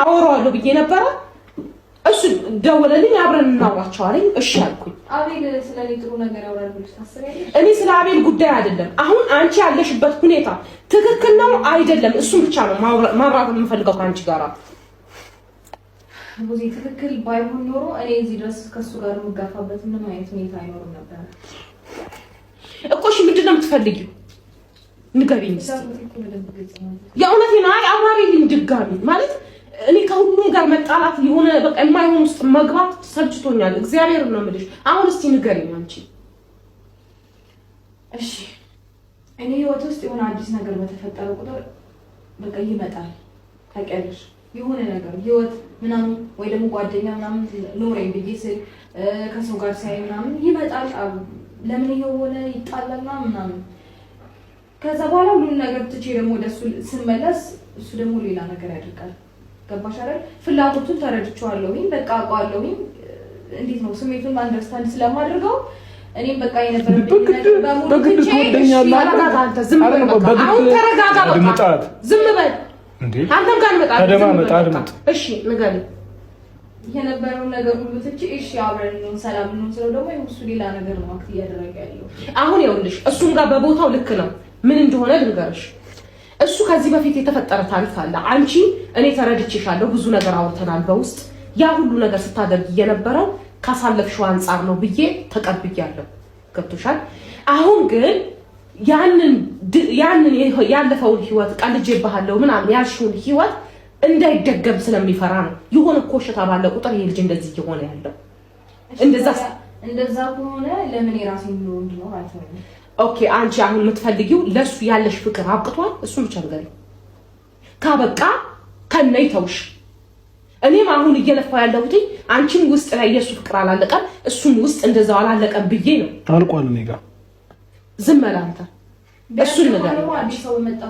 አወራዋለሁ ብዬ ነበር እሱ ደወለልኝ አብረን እናውራቸው አለኝ እሺ አልኩኝ አቤል ስለኔ ጥሩ ነገር ያወራል ብለሽ ታስቢያለሽ እኔ ስለ አቤል ጉዳይ አይደለም አሁን አንቺ ያለሽበት ሁኔታ ትክክል ነው አይደለም እሱ ብቻ ነው ማውራት የምፈልገው ካንቺ ጋር ብዙ ትክክል ባይሆን ኖሮ እኔ እዚህ ድረስ ከሱ ጋር መጋፋበት ምንም አይነት ሁኔታ አይኖርም ነበር እኮ እሺ ምንድን ነው የምትፈልጊው ንገሪኝ የእውነቴን አይ አማሪልኝ ድጋሚ ማለት እኔ ከሁሉም ጋር መጣላት የሆነ በቃ የማይሆን ውስጥ መግባት ሰልችቶኛል እግዚአብሔር ነው የምልሽ አሁን እስቲ ንገሪኝ አንቺ እሺ እኔ ህይወት ውስጥ የሆነ አዲስ ነገር በተፈጠረ ቁጥር በቃ ይመጣል ታውቂያለሽ የሆነ ነገር ህይወት ምናምን ወይ ደግሞ ጓደኛ ምናምን ኖሬን ብዬሽ ከሰው ጋር ሳይ ምናምን ይመጣል ለምን የሆነ ይጣላልና ምናምን ከዛ በኋላ ሁሉን ነገር ትቼ ደግሞ ወደሱ ስመለስ እሱ ደግሞ ሌላ ነገር ያደርጋል ገባሽ አይደል ፍላጎቱን ተረድቼዋለሁኝ በቃ አውቀዋለሁኝ እንዴት ነው ስሜቱን አንደርስታንድ ስለማደርገው እኔም በቃ የነበረብኝ ነገር በሙሉ ትቼ ዝም በል አሁን ተረጋጋ በቃ ዝም በል እንዴ አንተም ጋር መጣ እሺ ንገሪ የነበረው ነገር ሁሉ ትቼ እሺ አብረን ነው ሰላም ነው ስለው ደግሞ እሱ ሌላ ነገር ነው አክት እያደረገ ያለው አሁን ይኸውልሽ እሱም ጋር በቦታው ልክ ነው ምን እንደሆነ ልንገርሽ እሱ ከዚህ በፊት የተፈጠረ ታሪክ አለ አንቺ እኔ ተረድቼሻለሁ ብዙ ነገር አውርተናል በውስጥ ያ ሁሉ ነገር ስታደርግ የነበረው ካሳለፍሽው አንፃር ነው ብዬ ተቀብያለሁ ገብቶሻል አሁን ግን ያንን ያለፈውን ህይወት ቀልጄብሃለሁ ምናምን ያልሽውን ህይወት እንዳይደገም ስለሚፈራ ነው ይሆን ኮሽታ ባለ ቁጥር ይሄ ልጅ እንደዚህ ይሆነ ያለው እንደዛ ከሆነ ለምን የራሴን ነው እንደው አይተውኝ ኦኬ አንቺ አሁን የምትፈልጊው ለሱ ያለሽ ፍቅር አብቅቷል እሱን ብቻ ነገር ካበቃ ከነይ ተውሽ እኔም አሁን እየለፋው ያለሁት አንቺን ውስጥ ላይ የሱ ፍቅር አላለቀም እሱን ውስጥ እንደዛው አላለቀም ብዬ ነው ታልቋል እኔ ጋር ዝም በል አንተ እሱን ነገር አዲስ ሰው መጣ